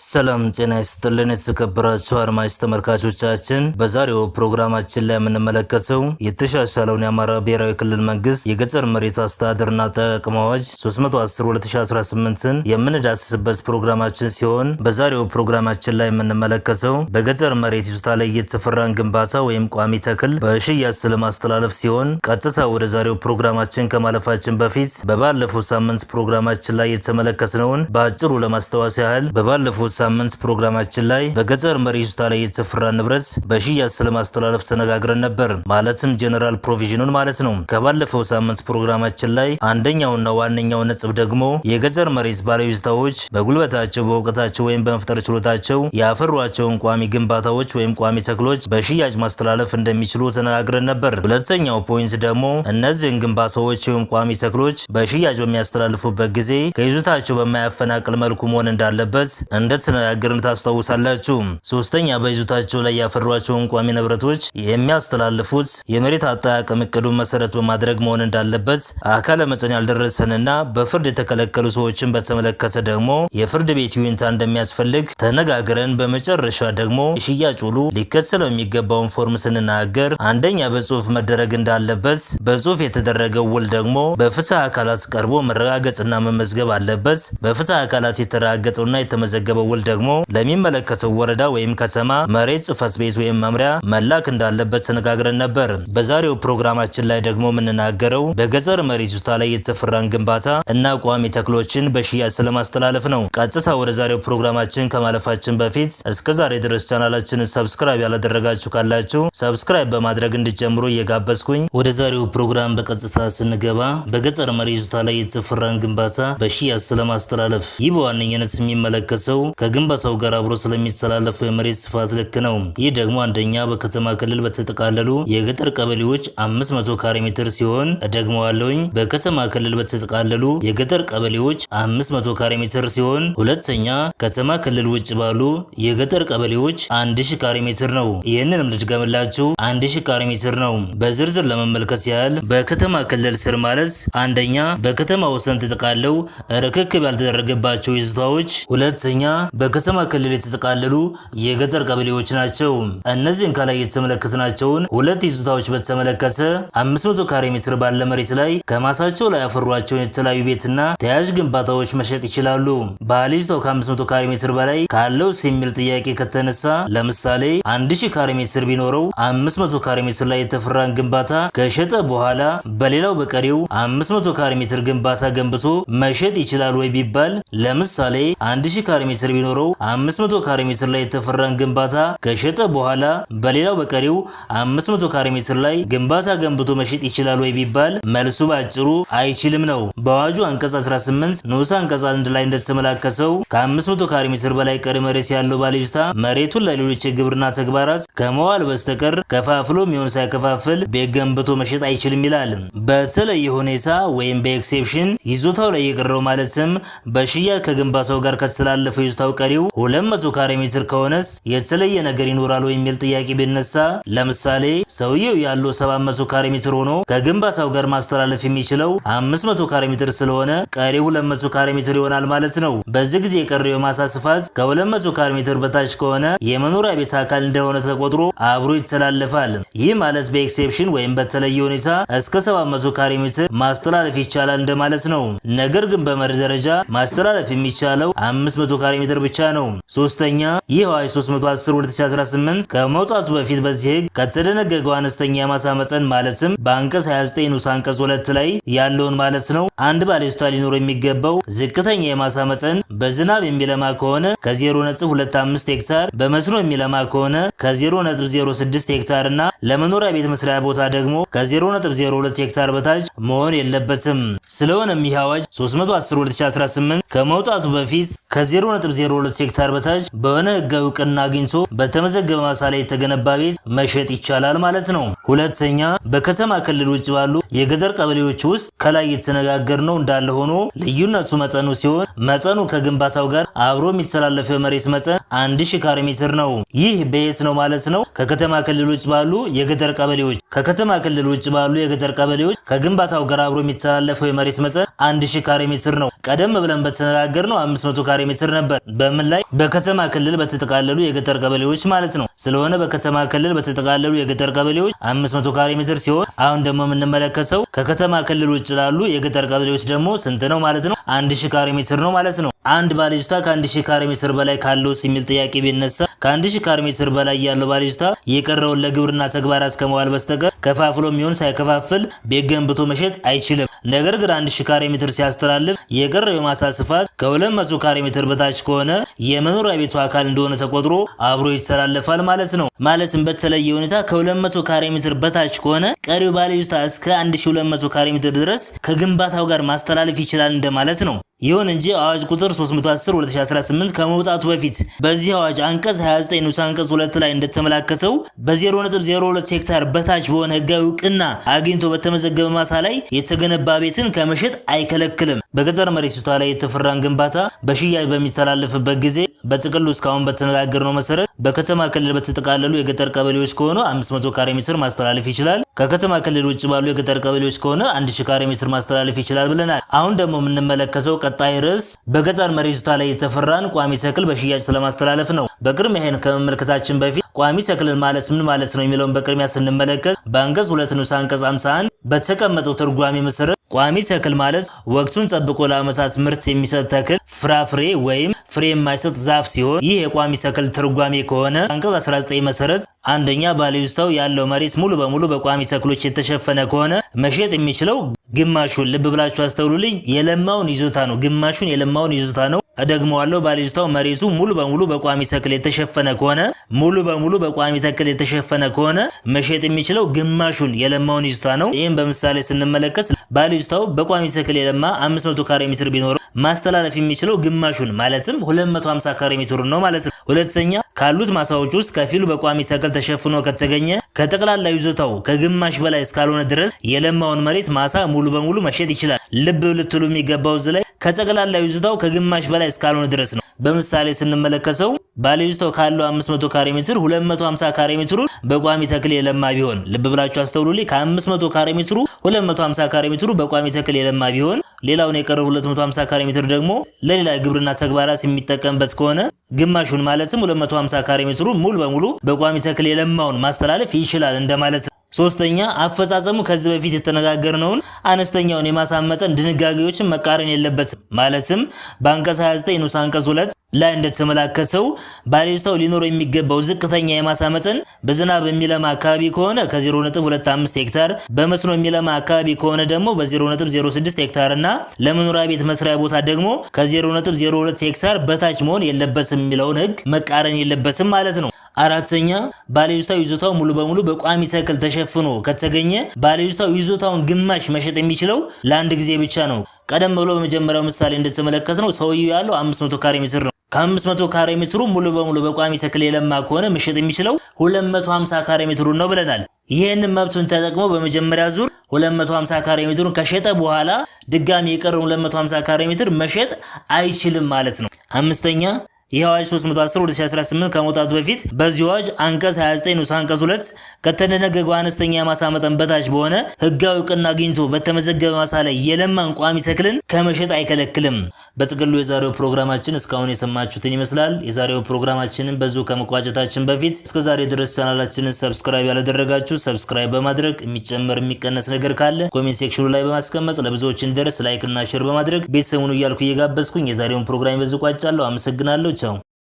ሰላም ጤና ይስጥልን የተከበራችሁ አድማጭ ተመልካቾቻችን፣ በዛሬው ፕሮግራማችን ላይ የምንመለከተው የተሻሻለውን የአማራ ብሔራዊ ክልል መንግስት የገጠር መሬት አስተዳደርና አጠቃቀም አዋጅ 310/2018ን የምንዳስስበት ፕሮግራማችን ሲሆን በዛሬው ፕሮግራማችን ላይ የምንመለከተው በገጠር መሬት ይዞታ ላይ የተፈራን ግንባታ ወይም ቋሚ ተክል በሽያጭ ስለማስተላለፍ ሲሆን ቀጥታ ወደ ዛሬው ፕሮግራማችን ከማለፋችን በፊት በባለፈው ሳምንት ፕሮግራማችን ላይ የተመለከትነውን በአጭሩ ለማስታወስ ያህል በባለፈው ሳምንት ፕሮግራማችን ላይ በገጠር መሬት ይዞታ ላይ የተፈራ ንብረት በሽያጭ ስለማስተላለፍ ተነጋግረን ነበር። ማለትም ጀነራል ፕሮቪዥኑን ማለት ነው። ከባለፈው ሳምንት ፕሮግራማችን ላይ አንደኛውና ዋነኛው ነጥብ ደግሞ የገጠር መሬት ባለይዞታዎች በጉልበታቸው በእውቀታቸው ወይም በመፍጠር ችሎታቸው ያፈሯቸውን ቋሚ ግንባታዎች ወይም ቋሚ ተክሎች በሽያጭ ማስተላለፍ እንደሚችሉ ተነጋግረን ነበር። ሁለተኛው ፖይንት ደግሞ እነዚህን ግንባታዎች ወይም ቋሚ ተክሎች በሽያጭ በሚያስተላልፉበት ጊዜ ከይዞታቸው በማያፈናቅል መልኩ መሆን እንዳለበት እንደተነጋገርን ታስታውሳላችሁ። ሶስተኛ በይዞታቸው ላይ ያፈሯቸውን ቋሚ ንብረቶች የሚያስተላልፉት የመሬት አጠቃቀም እቅዱን መሰረት በማድረግ መሆን እንዳለበት፣ አካለ መጠን ያልደረሰንና በፍርድ የተከለከሉ ሰዎችን በተመለከተ ደግሞ የፍርድ ቤት ይሁንታ እንደሚያስፈልግ ተነጋግረን በመጨረሻ ደግሞ የሽያጭ ውሉ ሊከተለው የሚገባውን ፎርም ስንናገር አንደኛ በጽሁፍ መደረግ እንዳለበት፣ በጽሁፍ የተደረገው ውል ደግሞ በፍትህ አካላት ቀርቦ መረጋገጥና መመዝገብ አለበት። በፍትህ አካላት የተረጋገጠውና የተመዘገበው ውል ደግሞ ለሚመለከተው ወረዳ ወይም ከተማ መሬት ጽሕፈት ቤት ወይም መምሪያ መላክ እንዳለበት ተነጋግረን ነበር። በዛሬው ፕሮግራማችን ላይ ደግሞ የምንናገረው በገጠር መሬት ይዞታ ላይ የተፈራን ግንባታ እና ቋሚ ተክሎችን በሽያጭ ስለማስተላለፍ ነው። ቀጥታ ወደ ዛሬው ፕሮግራማችን ከማለፋችን በፊት እስከዛሬ ድረስ ቻናላችንን ሰብስክራይብ ያላደረጋችሁ ካላችሁ ሰብስክራይብ በማድረግ እንድትጀምሩ እየጋበዝኩኝ ወደ ዛሬው ፕሮግራም በቀጥታ ስንገባ በገጠር መሬት ይዞታ ላይ የተፈራን ግንባታ በሽያጭ ስለማስተላለፍ ይህ በዋነኝነት የሚመለከተው ከግንባታው ጋር አብሮ ስለሚተላለፈው የመሬት ስፋት ልክ ነው። ይህ ደግሞ አንደኛ በከተማ ክልል በተጠቃለሉ የገጠር ቀበሌዎች 500 ካሬ ሜትር ሲሆን ደግመዋለሁኝ፣ በከተማ ክልል በተጠቃለሉ የገጠር ቀበሌዎች 500 ካሬ ሜትር ሲሆን ሁለተኛ ከተማ ክልል ውጭ ባሉ የገጠር ቀበሌዎች 1000 ካሬ ሜትር ነው። ይህንንም ልድገምላችሁ 1000 ካሬ ሜትር ነው። በዝርዝር ለመመልከት ያህል በከተማ ክልል ስር ማለት አንደኛ በከተማ ወሰን ተጠቃለው ርክክብ ያልተደረገባቸው ይዞታዎች፣ ሁለተኛ በከተማ ክልል የተጠቃለሉ የገጠር ቀበሌዎች ናቸው። እነዚህን ከላይ የተመለከትናቸውን ሁለት ይዞታዎች በተመለከተ 500 ካሬ ሜትር ባለ መሬት ላይ ከማሳቸው ላይ ያፈሯቸውን የተለያዩ ቤትና ተያያዥ ግንባታዎች መሸጥ ይችላሉ። ባለይዞታው ከ500 ካሬ ሜትር በላይ ካለው የሚል ጥያቄ ከተነሳ ለምሳሌ 1000 ካሬ ሜትር ቢኖረው 500 ካሬ ሜትር ላይ የተፈራን ግንባታ ከሸጠ በኋላ በሌላው በቀሪው 500 ካሬ ሜትር ግንባታ ገንብቶ መሸጥ ይችላል ወይ ቢባል ለምሳሌ 1000 ካሬ ሜትር ቢኖረው 500 ካሬ ሜትር ላይ የተፈራን ግንባታ ከሸጠ በኋላ በሌላው በቀሪው 500 ካሬ ሜትር ላይ ግንባታ ገንብቶ መሸጥ ይችላል ወይ ቢባል መልሱ ባጭሩ አይችልም ነው። በአዋጁ አንቀጽ 18 ንዑስ አንቀጽ 1 ላይ እንደተመላከተው ከ500 ካሬ ሜትር በላይ ቀሪ መሬት ያለው ባለይዞታ መሬቱን ለሌሎች የግብርና ተግባራት ከመዋል በስተቀር ከፋፍሎ የሚሆን ሳይከፋፍል ቤት ገንብቶ መሸጥ አይችልም ይላል። በተለየ ሁኔታ ወይም በኤክሴፕሽን ይዞታው ላይ የቀረው ማለትም በሽያጭ ከግንባታው ጋር ከተላለፈው ይዞታው ቀሪው 200 ካሬ ሜትር ከሆነስ የተለየ ነገር ይኖራል ወይ የሚል ጥያቄ ቢነሳ ለምሳሌ ሰውየው ያለው 700 ካሬ ሜትር ሆኖ ከግንባታው ጋር ማስተላለፍ የሚችለው 500 ካሬ ሜትር ስለሆነ ቀሪው 200 ካሬ ሜትር ይሆናል ማለት ነው። በዚህ ጊዜ የቀረው የማሳ ስፋት ከ200 ካሬ ሜትር በታች ከሆነ የመኖሪያ ቤት አካል እንደሆነ ተቆጥሮ አብሮ ይተላለፋል። ይህ ማለት በኤክሴፕሽን ወይም በተለየ ሁኔታ እስከ 700 ካሬ ሜትር ማስተላለፍ ይቻላል እንደማለት ነው። ነገር ግን በመርህ ደረጃ ማስተላለፍ የሚቻለው 500 ካሬ ሜትር ብቻ ነው። ሶስተኛ ይህ አዋጅ 310/2018 ከመውጣቱ በፊት በዚህ ህግ ከተደነገገው አነስተኛ የማሳ መጠን ማለትም በአንቀጽ 29 ንዑስ አንቀጽ 2 ላይ ያለውን ማለት ነው አንድ ባለይዞታ ሊኖረው የሚገባው ዝቅተኛ የማሳ መጠን በዝናብ የሚለማ ከሆነ ከ0.25 ሄክታር፣ በመስኖ የሚለማ ከሆነ ከ0.06 ሄክታር እና ለመኖሪያ ቤት መስሪያ ቦታ ደግሞ ከ0.02 ሄክታር በታች መሆን የለበትም። ስለሆነም ይህ አዋጅ 310/2018 ከመውጣቱ በፊት ከ0.02 ሄክታር በታች በሆነ ህጋዊ እውቅና አግኝቶ በተመዘገበ ማሳ ላይ የተገነባ ቤት መሸጥ ይቻላል ማለት ነው። ሁለተኛ በከተማ ክልል ውጭ ባሉ የገጠር ቀበሌዎች ውስጥ ከላይ የተነጋገርነው እንዳለ ሆኖ ልዩነቱ መጠኑ ሲሆን መጠኑ ከግንባታው ጋር አብሮ የሚተላለፈው የመሬት መጠን 1000 ካሬ ሜትር ነው። ይህ በየት ነው ማለት ነው? ከከተማ ክልል ውጭ ባሉ የገጠር ቀበሌዎች ከግንባታው ጋር አብሮ የሚተላለፈው የመሬት መጠን 1000 ካሬ ሜትር ነው። ቀደም ብለን በተነጋገርነው 500 ካሬ ሜትር ነበር። በምን ላይ? በከተማ ክልል በተጠቃለሉ የገጠር ቀበሌዎች ማለት ነው። ስለሆነ በከተማ ክልል በተጠቃለሉ የገጠር ቀበሌዎች 500 ካሬ ሜትር ሲሆን አሁን ደግሞ የምንመለከተው ከከተማ ክልል ውጭ ላሉ የገጠር ቀበሌዎች ደግሞ ስንት ነው ማለት ነው? 1000 ካሬ ሜትር ነው ማለት ነው። አንድ ባለይዞታ ከ1000 ካሬ ሜትር በላይ ካለው የሚል ጥያቄ ቢነሳ ከ1000 ካሬ ሜትር በላይ ያለው ባለይዞታ የቀረውን ለግብርና ተግባራት ከመዋል በስተቀር ከፋፍሎ የሚሆን ሳይከፋፍል ቤት ገንብቶ መሸጥ አይችልም። ነገር ግን 1000 ካሬ ሜትር ሲያስተላልፍ የቀረው የማሳ ስፋት ከ200 ካሬ ሜትር በታች ከሆነ የመኖሪያ ቤቱ አካል እንደሆነ ተቆጥሮ አብሮ ይተላለፋል ማለት ነው። ማለትም በተለየ ሁኔታ ከ200 ካሬ ሜትር በታች ከሆነ ቀሪው ባለይዞታ እስከ 1200 ካሬ ሜትር ድረስ ከግንባታው ጋር ማስተላለፍ ይችላል እንደማለት ነው። ይሁን እንጂ አዋጅ ቁጥር 310/2018 ከመውጣቱ በፊት በዚህ አዋጅ አንቀጽ 29 ንዑስ አንቀጽ 2 ላይ እንደተመላከተው በ0.02 ሄክታር በታች በሆነ ህጋዊ እውቅና አግኝቶ በተመዘገበ ማሳ ላይ የተገነባ ቤትን ከመሸጥ አይከለክልም። በገጠር መሬት ይዞታ ላይ የተፈራን ግንባታ በሽያጭ በሚተላለፍበት ጊዜ በጥቅሉ እስካሁን በተነጋገርነው መሰረት በከተማ ክልል በተጠቃለሉ የገጠር ቀበሌዎች ከሆነ 500 ካሬ ሜትር ማስተላለፍ ይችላል። ከከተማ ክልል ውጭ ባሉ የገጠር ቀበሌዎች ከሆነ 1000 ካሬ ሜትር ማስተላለፍ ይችላል ብለናል። አሁን ደግሞ የምንመለከተው ቀጣይ ርዕስ በገጠር መሬት ይዞታ ላይ የተፈራን ቋሚ ተክል በሽያጭ ስለማስተላለፍ ነው። በቅድሚያ ይሄን ከመመልከታችን በፊት ቋሚ ተክል ማለት ምን ማለት ነው የሚለውን በቅድሚያ ስንመለከት በአንቀጽ 2 ንዑስ አንቀጽ 51 በተቀመጠው ትርጓሜ መሰረት ቋሚ ተክል ማለት ወቅቱን ጠብቆ ለዓመታት ምርት የሚሰጥ ተክል፣ ፍራፍሬ ወይም ፍሬ የማይሰጥ ዛፍ ሲሆን ይህ የቋሚ ተክል ትርጓሜ ከሆነ አንቀጽ 19 መሰረት አንደኛ ባለይዞታው ያለው መሬት ሙሉ በሙሉ በቋሚ ተክሎች የተሸፈነ ከሆነ መሸጥ የሚችለው ግማሹን፣ ልብ ብላችሁ አስተውሉልኝ፣ የለማውን ይዞታ ነው። ግማሹን የለማውን ይዞታ ነው። እደግመዋለሁ። ባለይዞታው መሬቱ ሙሉ በሙሉ በቋሚ ተክል የተሸፈነ ከሆነ መሸጥ የሚችለው ግማሹን የለማውን ይዞታ ነው። ይህም በምሳሌ ስንመለከት ባለይዞታው በቋሚ ተክል የለማ 500 ካሬ ሜትር ቢኖረው ማስተላለፍ የሚችለው ግማሹን ማለትም 250 ካሬ ሜትር ነው ማለት ነው። ሁለተኛ ካሉት ማሳዎች ውስጥ ከፊሉ በቋሚ ተክል ተሸፍኖ ከተገኘ ከጠቅላላ ይዞታው ከግማሽ በላይ እስካልሆነ ድረስ የለማውን መሬት ማሳ ሙሉ በሙሉ መሸጥ ይችላል። ልብ ልትሉ የሚገባው እዚህ ላይ ከጠቅላላ ይዞታው ከግማሽ በላይ እስካልሆነ ድረስ ነው። በምሳሌ ስንመለከተው ባለይዞታው ካለው 500 ካሬ ሜትር 250 ካሬ ሜትሩ በቋሚ ተክል የለማ ቢሆን፣ ልብ ብላችሁ አስተውሉልኝ፣ ከ500 ካሬ ሜትሩ 250 ካሬ ሜትሩ በቋሚ ተክል የለማ ቢሆን ሌላውን የቀረው 250 ካሬ ሜትር ደግሞ ለሌላ ግብርና ተግባራት የሚጠቀምበት ከሆነ ግማሹን ማለትም 250 ካሬ ሜትሩ ሙሉ በሙሉ በቋሚ ተክል የለማውን ማስተላለፍ ይችላል እንደማለት ነው። ሶስተኛ አፈጻጸሙ ከዚህ በፊት የተነጋገርነውን አነስተኛውን የማሳ መጠን ድንጋጌዎችን መቃረን የለበትም። ማለትም በአንቀጽ 29 ንዑስ አንቀጽ 2 ላይ እንደተመላከተው ባለይዞታው ሊኖረው የሚገባው ዝቅተኛ የማሳ መጠን በዝናብ የሚለማ አካባቢ ከሆነ ከ0.25 ሄክታር፣ በመስኖ የሚለማ አካባቢ ከሆነ ደግሞ በ0.06 ሄክታር እና ለመኖሪያ ቤት መስሪያ ቦታ ደግሞ ከ0.02 ሄክታር በታች መሆን የለበትም የሚለውን ህግ መቃረን የለበትም ማለት ነው። አራተኛ ባለይዞታው ይዞታው ሙሉ በሙሉ በቋሚ ተክል ተሸፍኖ ከተገኘ ባለይዞታው ይዞታውን ግማሽ መሸጥ የሚችለው ለአንድ ጊዜ ብቻ ነው። ቀደም ብሎ በመጀመሪያው ምሳሌ እንደተመለከትነው ሰውየው ያለው 500 ካሬ ሜትር ነው። ከ500 ካሬ ሜትሩ ሙሉ በሙሉ በቋሚ ተክል የለማ ከሆነ መሸጥ የሚችለው 250 ካሬ ሜትሩን ነው ብለናል። ይሄንን መብቱን ተጠቅሞ በመጀመሪያ ዙር 250 ካሬ ሜትሩን ከሸጠ በኋላ ድጋሚ የቀረውን 250 ካሬ ሜትር መሸጥ አይችልም ማለት ነው። አምስተኛ ይህ አዋጅ 310/2018 ከመውጣቱ በፊት በዚህ አዋጅ አንቀጽ 29 ንዑስ አንቀጽ 2 ከተደነገገው አነስተኛ የማሳ መጠን በታች በሆነ ህጋዊ እውቅና አግኝቶ በተመዘገበ ማሳ ላይ የለማን ቋሚ ተክልን ከመሸጥ አይከለክልም። በጥቅሉ የዛሬው ፕሮግራማችን እስካሁን የሰማችሁትን ይመስላል። የዛሬው ፕሮግራማችንን በዚሁ ከመቋጨታችን በፊት እስከዛሬ ድረስ ቻናላችንን ሰብስክራይብ ያላደረጋችሁ ሰብስክራይብ በማድረግ የሚጨመር የሚቀነስ ነገር ካለ ኮሜንት ሴክሽኑ ላይ በማስቀመጥ ለብዙዎች እንዲደርስ ላይክ እና ሼር በማድረግ ቤተሰቡን እያልኩ እየጋበዝኩኝ የዛሬውን ፕሮግራም በዚሁ ቋጫለሁ። አመሰግናለሁ። ቻው